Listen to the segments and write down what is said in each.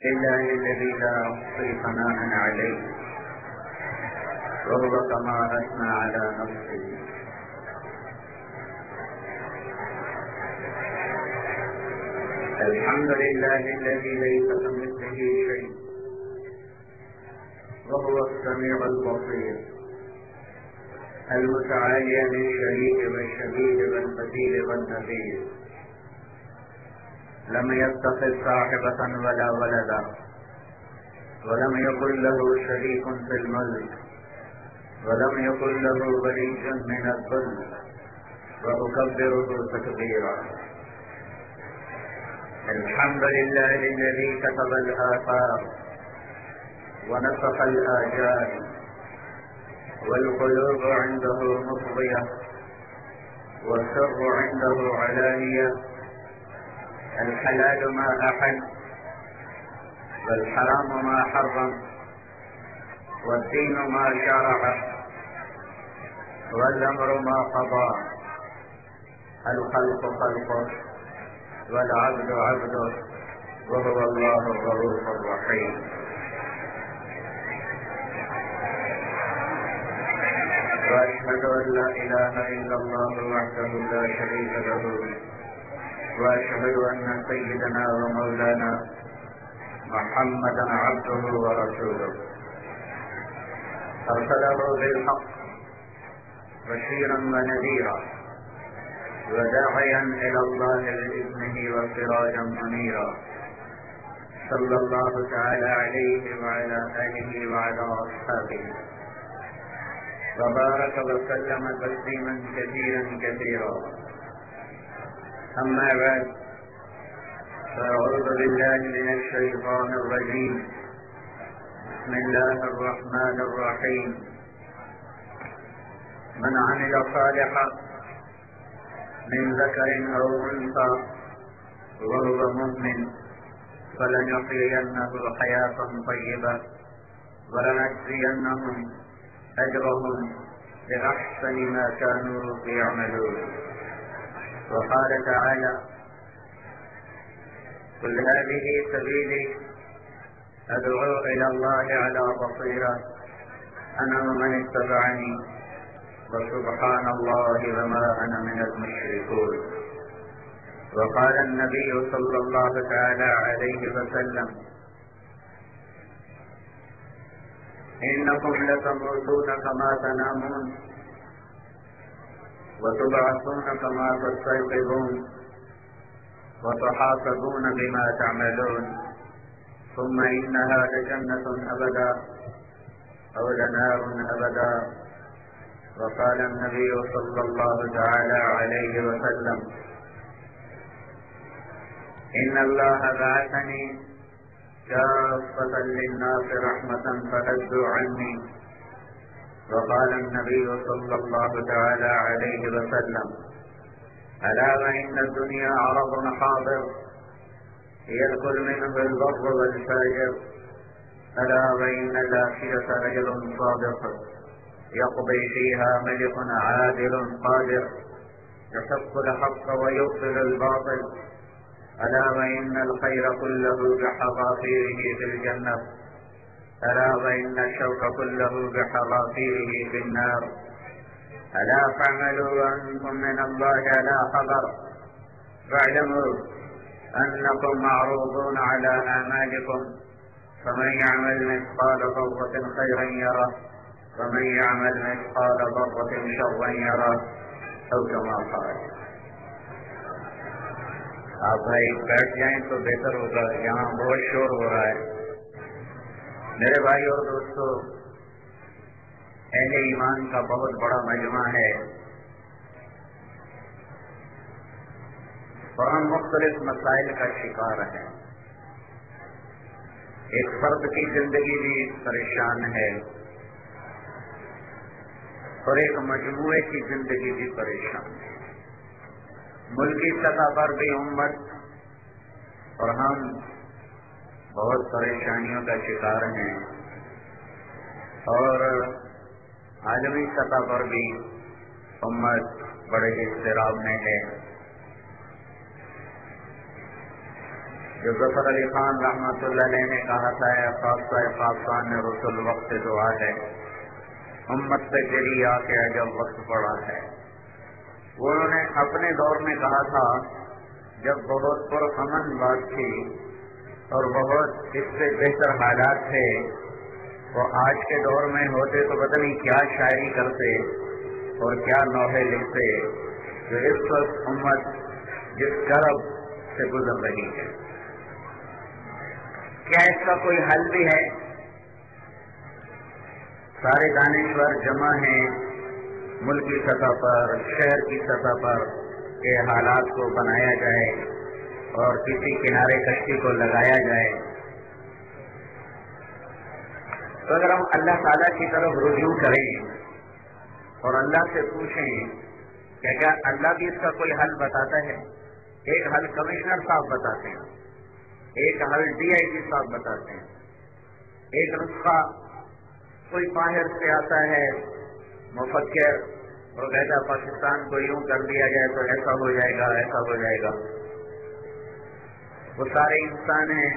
لله الذي لا أحصي ثناء عليه وهو كما أثنى على نفسه. الحمد لله الذي ليس كمثله شيء وهو السميع البصير المتعالي من شريك والشبيه والبديل والنذير. لم يتخذ صاحبة ولا ولدا ولم يكن له شريك في الملك ولم يكن له ولي من الذل وأكبره تكبيرا. الحمد لله الذي كتب الآثار ونسخ الآجال والقلوب عنده مفضية والسر عنده علانية. الحلال ما أحل والحرام ما حرم والدين ما شرع والأمر ما قضى. الخلق خلقه والعبد عبده وهو الله الرؤوف الرحيم. وأشهد أن لا إله إلا الله وحده لا شريك له وأشهد أن سيدنا ومولانا محمدا عبده ورسوله أرسله بالحق بشيرا ونذيرا وداعيا إلى الله بإذنه وسراجا منيرا. صلى الله تعالى عليه وعلى آله وعلى أصحابه وبارك وسلم تسليما كثيرا كثيرا. أما بعد فأعوذ بالله من الشيطان الرجيم. بسم الله الرحمن الرحيم. من عمل صالحا من ذكر أو أنثى وهو مؤمن فلنحيينه حياة طيبة ولنجزينهم أجرهم بأحسن ما كانوا يعملون. وقال تعالى: قل هذه سبيلي أدعو إلى الله على بصيرة أنا ومن اتبعني وسبحان الله وما أنا من المشركون. وقال النبي صلى الله تعالى عليه وسلم: إنكم لتموتون كما تنامون وتبعثون كما تستيقظون وتحاسبون بما تعملون ثم إنها لجنة أبدا أو لنار أبدا. وقال النبي صلى الله تعالى عليه وسلم: إن الله بعثني كافة للناس رحمة فهدوا عني. وقال النبي صلى الله تعالى عليه وسلم: ألا وإن الدنيا عرض حاضر يدخل منه البر والفاجر. ألا وإن الآخرة رجل صادق يقضي فيها ملك عادل قادر يحق الحق ويبطل الباطل. ألا وإن الخير كله بحظافيره في الجنة. ألا وإن الشوك كله بحظافيره في النار. ألا فاعملوا وأنتم من الله على خبر فاعلموا أنكم معروضون على أعمالكم فمن يعمل مثقال ذرة خيرا يره ومن يعمل مثقال ذرة شرا يره أو كما قال. آپ بھائی بیٹھ جائیں تو بہتر ہوگا، یہاں بہت شور ہو رہا ہے. میرے بھائی اور دوستو، اہل ایمان کا بہت بڑا مجمع ہے اور ہم مختلف مسائل کا شکار ہیں. ایک فرد کی زندگی بھی پریشان ہے اور ایک مجموعے کی زندگی بھی پریشان ہے. ملکی سطح پر بھی امت اور ہم بہت پریشانیوں کا شکار ہیں اور عالمی سطح پر بھی امت بڑے اضطراب میں ہے. جو ظفر علی خان رحمۃ اللہ علیہ نے کہا تھا خاصان رسول وقت دعا ہے، امت سے تیری آ کے عجب وقت پڑا ہے۔ وہ انہوں نے اپنے دور میں کہا تھا جب بہت پرامن بات تھی اور بہت اس سے بہتر حالات تھے، وہ آج کے دور میں ہوتے تو پتہ نہیں کیا شاعری کرتے اور کیا نوحے لکھتے جو اس وقت امت جس کرب سے گزر رہی ہے۔ کیا اس کا کوئی حل بھی ہے؟ سارے دانشور جمع ہیں ملکی سطح پر، شہر کی سطح پر کہ حالات کو بنایا جائے اور کسی کنارے کشتی کو لگایا جائے۔ تو اگر ہم اللہ تعالیٰ کی طرف رجوع کریں اور اللہ سے پوچھیں کہ کیا اللہ بھی اس کا کوئی حل بتاتا ہے؟ ایک حل کمشنر صاحب بتاتے ہیں، ایک حل DIG صاحب بتاتے ہیں، ایک نسخہ کوئی باہر سے آتا ہے مفکر اور کہتا ہے پاکستان کو یوں کر دیا جائے تو ایسا ہو جائے گا، ایسا ہو جائے گا۔ وہ سارے انسان ہیں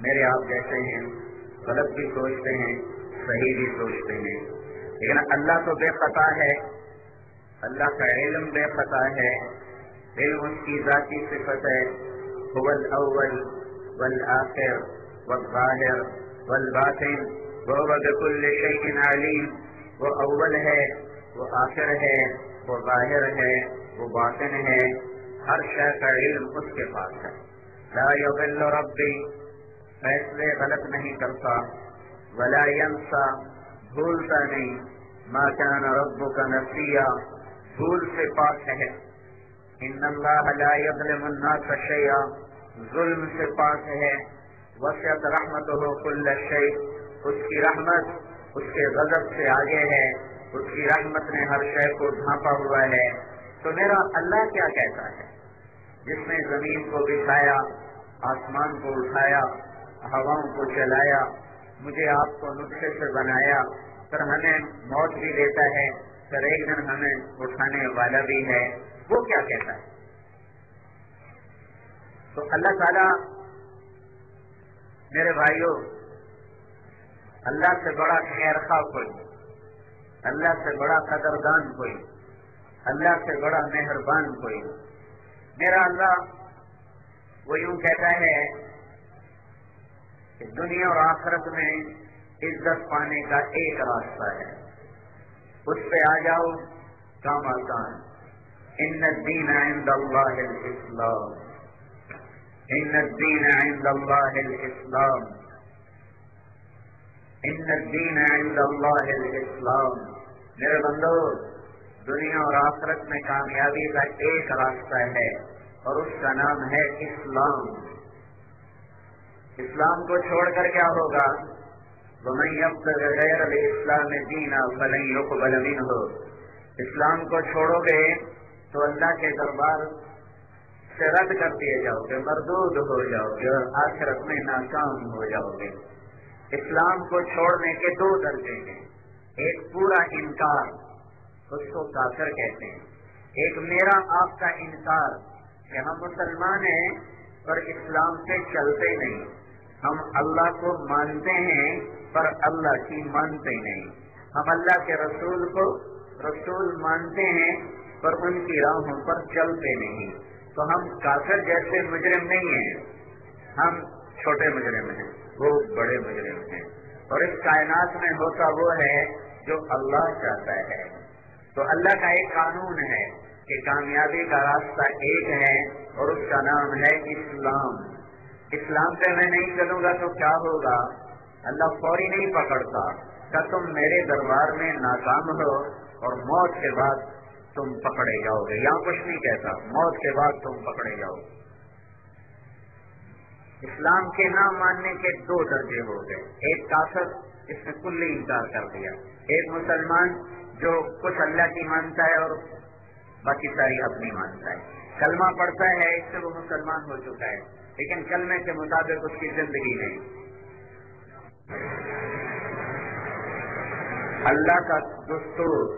میرے آپ جیسے ہیں، غلط بھی سوچتے ہیں، صحیح بھی سوچتے ہیں، لیکن اللہ تو بے خطا ہے، اللہ کا علم بے خطا ہے، علم اس کی ذاتی صفت ہے۔ هو الاول والآخر والظاہر والباطن وهو بكل شيء علیم۔ وہ اول ہے، وہ آخر ہے، وہ ظاہر ہے، وہ باطن ہے، ہر شے کا علم اس کے پاس ہے۔ لا يضل ربی، فیصلے غلط نہیں کرتا، ولا ينسى، بھولتا نہیں، ما كان ربك نسیا، بھول سے پاک ہے۔ ان اللہ لا يظلم الناس شیئا، ظلم سے پاک ہے۔ وسعت رحمتہ کل شیء، اس کی رحمت اس کے غضب سے آگے ہے، اس کی رحمت نے ہر شے کو ڈھانپا ہوا ہے۔ تو میرا اللہ کیا کہتا ہے جس نے زمین کو بچھایا، آسمان کو اٹھایا، ہواؤں کو چلایا، مجھے آپ کو نطفے سے بنایا، پھر ہمیں موت بھی دیتا ہے، پھر ایک دن ہمیں اٹھانے والا بھی ہے، وہ کیا کہتا ہے؟ تو اللہ تعالیٰ میرے بھائیوں، اللہ سے بڑا خیر خواہ کوئی، اللہ سے بڑا قدردان کوئی، اللہ سے بڑا مہربان کوئی۔ میرا اللہ وہ یوں کہتا ہے کہ دنیا اور آخرت میں عزت پانے کا ایک راستہ ہے، اس پہ آ جاؤ، کام آسان۔ ان الدین عند اللہ الاسلام، ان الدین عند اللہ الاسلام، ان الدین عند اللہ الاسلام۔ میرے بندو، دنیا اور آخرت میں کامیابی کا ایک راستہ ہے اور اس کا نام ہے اسلام۔ اسلام کو چھوڑ کر کیا ہوگا؟ وَمَن يَبْتَغِ غَيْرَ الْإِسْلَامِ دِينًا فَلَن يُقْبَلَ مِنْهُ۔ اسلام کو چھوڑو گے تو اللہ کے دربار سے رد کر دیے جاؤ گے، مردود ہو جاؤ گے اور آخرت میں ناکام ہو جاؤ گے۔ اسلام کو چھوڑنے کے دو درجے ہیں، ایک پورا انکار، اس کو کافر کہتے ہیں، ایک میرا آپ کا انکار کہ ہم مسلمان ہیں پر اسلام سے چلتے نہیں، ہم اللہ کو مانتے ہیں پر اللہ کی مانتے نہیں، ہم اللہ کے رسول کو رسول مانتے ہیں پر ان کی راہوں پر چلتے نہیں۔ تو ہم کافر جیسے مجرم نہیں ہیں، ہم چھوٹے مجرم ہیں، وہ بڑے مجرم ہیں، اور اس کائنات میں ہوتا وہ ہے جو اللہ چاہتا ہے۔ تو اللہ کا ایک قانون ہے کہ کامیابی کا راستہ ایک ہے اور اس کا نام ہے اسلام۔ اسلام پہ میں نہیں چلوں گا تو کیا ہوگا؟ اللہ فوری نہیں پکڑتا کہ تم میرے دربار میں ناکام ہو اور موت کے بعد تم پکڑے جاؤ گے، یہاں کچھ نہیں کہتا، موت کے بعد تم پکڑے جاؤ گے۔ اسلام کے نہ ماننے کے دو درجے ہو گئے، ایک کافر، اس نے کلی انکار کر دیا، ایک مسلمان جو کچھ اللہ کی مانتا ہے اور باقی ساری اپنی مانتا ہے، کلمہ پڑھتا ہے، اس سے وہ مسلمان ہو چکا ہے، لیکن کلمے کے مطابق اس کی زندگی نہیں۔ اللہ کا دستور،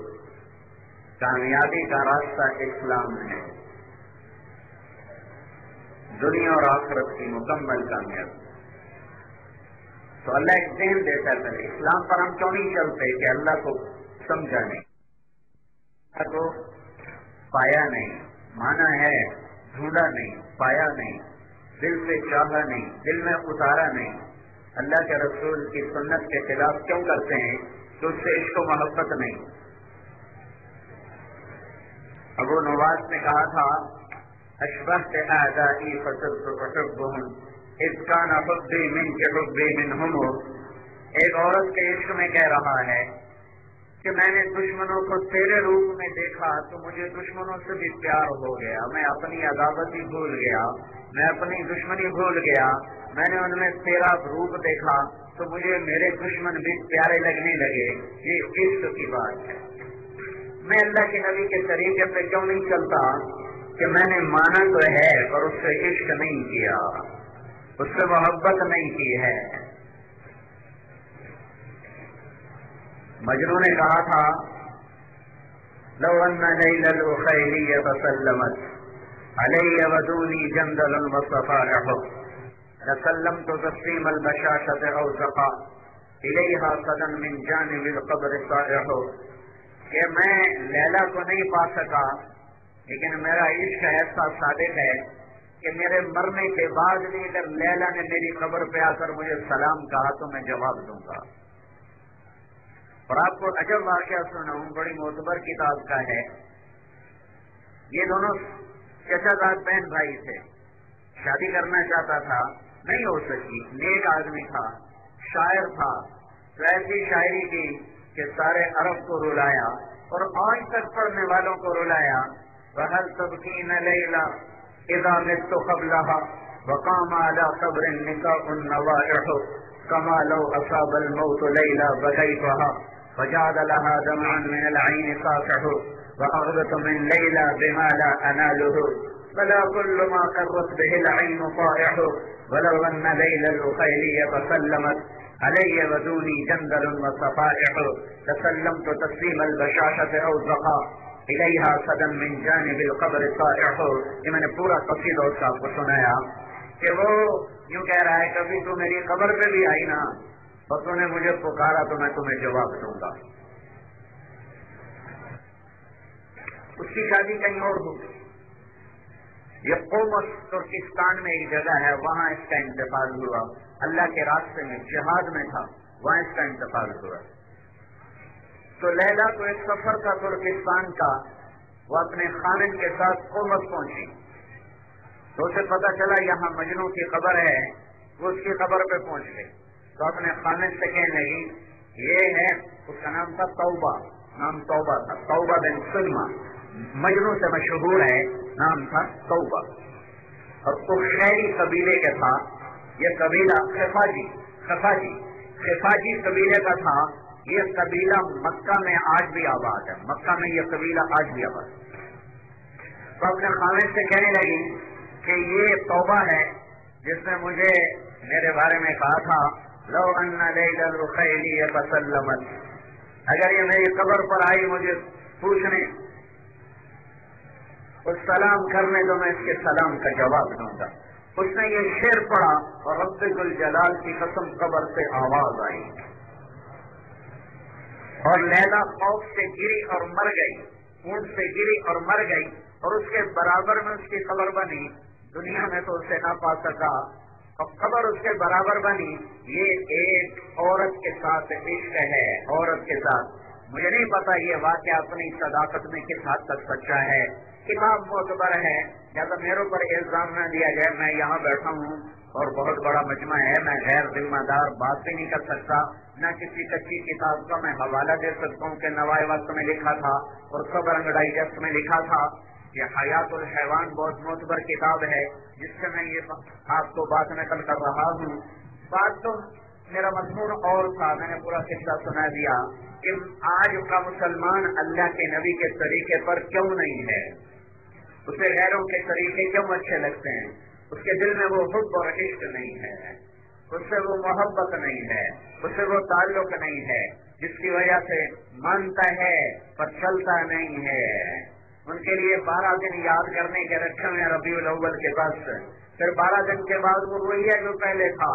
کامیابی کا راستہ اسلام ہے۔ دنیا اور آخرت کی مکمل کامیابی۔ تو اللہ ایک ذہن دیتا ہے، اسلام پر ہم کیوں نہیں چلتے کہ اللہ کو سمجھا نہیں، اللہ کو پایا نہیں، مانا ہے ڈھونڈا نہیں، پایا نہیں، دل سے چاہا نہیں، دل میں اتارا نہیں، اللہ کے رسول کی سنت کے خلاف کیوں کرتے ہیں؟ تو اس سے عشق و محبت نہیں۔ ابو نواس نے کہا تھا اشبہت اعدائی فصرت احبهم اذ کان حبی منک حبی منہم۔ ایک عورت کے عشق میں کہہ رہا ہے کہ میں نے دشمنوں کو تیرے روپ میں دیکھا تو مجھے دشمنوں سے بھی پیار ہو گیا، میں اپنی عداوت ہی بھول گیا، میں اپنی دشمنی بھول گیا، میں نے ان میں تیرا روپ دیکھا تو مجھے میرے دشمن بھی پیارے لگنے لگے۔ یہ عشق کی بات ہے۔ میں اللہ کے نبی کے طریقے پہ کیوں نہیں چلتا کہ میں نے مانا تو ہے اور اس سے عشق نہیں کیا، اس سے محبت نہیں کی ہے۔ مجنوں نے کہا تھا لو ان لیل الخیلیۃ سلمت علی ودونی جندل وصفائح لسلمت تسلیم البشاشۃ اوثقا الیہا صدا من جانب القبر صائح، کہ میں لیلا کو نہیں پا سکا لیکن میرا عشق ایسا صادق ہے کہ میرے مرنے کے بعد بھی اگر لیلا نے میری قبر پہ آ کر مجھے سلام کہا تو میں جواب دوں گا۔ اور آپ کو عجب واقعہ سناؤں، بڑی معتبر کتاب کا ہے۔ یہ دونوں چچا زاد بہن بھائی تھے، شادی کرنا چاہتا تھا، نہیں ہو سکی، نیک آدمی تھا، شاعر تھا، تو ایسی شاعری کی کہ سارے عرب کو رلایا اور آج تک پڑھنے والوں کو رلایا۔ وَهَلْ تَبْكِينَ لَيْلَا إِذَا مِتُّ قَبْلَهَا وَقَامَ عَلَى قَبْرٍ نِسَاءٌ نَوَائِحُ كَمَا لَوْ أَصَابَ الْمَوْتُ لَيْلَا بَكَيْتُهَا فَجَعَلَ لَهَا دَمْعًا مِنَ الْعَيْنِ صَافِحُ وَأَغْبَتُ مِنْ لَيْلَا بِمَا لَا أَنَالُهُ فَلَا كُلُّ مَا قَرَّتْ بِهِ الْعَيْنُ طَائِحُ وَلَوْ أَنَّ لَيْلَ الْأُخَيْلِيَّ فَسَلَّمَتْ عَلَيَّ وَدُونِي جَنْدَلٌ وَصَفَائِحُ لَسَلَّمْتُ تَسْلِيمَ الْبَشَاشَةِ أَوْزَقَا إِلَيْهَا صَدًا مِنْ جَانِبِ الْقَبْرِ صَائِحُ۔ یہ میں نے پورا قصیدہ اس کا آپ کو سنایا کہ وہ یوں کہہ رہا ہے کبھی تو میری قبر پہ بھی آئی نا اور تو نے مجھے پکارا تو میں تمہیں جواب دوں گا۔ اس کی شادی کہیں اور ہوگی۔ یہ قومس ترکستان میں ایک جگہ ہے، وہاں اس کا انتقال ہوا، اللہ کے راستے میں جہاد میں تھا، وہاں اس کا انتقال ہوا۔ تو لیلا کو ایک سفر تھا ترکستان کا، وہ اپنے خامن کے ساتھ قومس پہنچی تو اسے پتا چلا یہاں مجنوں کی قبر ہے، وہ اس کی قبر پہ پہنچ گئی تو اپنے خامن سے کہنے لگی یہ ہے، اس کا نام تھا توبہ، نام توبہ تھا، توبہ بن سلمہ، مجنوں سے مشہور ہے، نام تھا توبہ، اور خیری قبیلے کے تھا۔ یہ قبیلہ خفاجی قبیلے کا تھا۔ یہ قبیلہ مکہ میں آج بھی آباد ہے، مکہ میں یہ قبیلہ آج بھی آباد ہے۔ تو اپنے خامد سے کہنے لگی کہ یہ توبہ ہے جس نے مجھے میرے بارے میں کہا تھا لو ان لیل الخیلی فسلمت، اگر یہ میری قبر پر آئی مجھے پوچھنے اور سلام کرنے تو میں اس کے سلام کا جواب دوں گا۔ اس نے یہ شعر پڑھا اور رب ذوالجلال کی قسم قبر سے آواز آئی اور لیلا خوف سے گری اور مر گئی، اونٹ سے گری اور مر گئی، اور اس کے برابر میں اس کی قبر بنی، دنیا میں تو اسے نہ پا سکا اور قبر اس کے برابر بنی۔ یہ ایک عورت کے ساتھ عشق ہے، عورت کے ساتھ۔ مجھے نہیں پتا یہ واقعہ اپنی صداقت میں کس حد تک سچا ہے، کتاب معتبر ہے، لہٰذا میرے اوپر الزام نہ دیا جائے۔ میں یہاں بیٹھا ہوں اور بہت بڑا مجمع ہے، میں غیر ذمہ دار بات بھی نہیں کر سکتا، نہ کسی کچی کتاب کا میں حوالہ دے سکتا ہوں کہ نوائے وقت میں لکھا تھا اور خبر ڈائجسٹ میں لکھا تھا۔ یہ حیات الحیوان بہت معتبر کتاب ہے جس سے میں یہ آپ کو بات نقل کر رہا ہوں۔ بات تو میرا مضمون اور تھا، میں نے پورا قصہ سنا دیا کہ آج کا مسلمان اللہ کے نبی کے طریقے پر کیوں نہیں ہے، اسے غیروں کے طریقے کیوں اچھے لگتے ہیں، اس کے دل میں وہ حب اور عشق نہیں ہے، اس سے وہ محبت نہیں ہے، اس سے وہ تعلق نہیں ہے، جس کی وجہ سے مانتا ہے پر چلتا نہیں ہے۔ ان کے لیے 12 دن یاد کرنے کے رکھے ہوئے ربیع الاول کے بس پھر 12 دن کے بعد وہ وہی ہے جو پہلے تھا.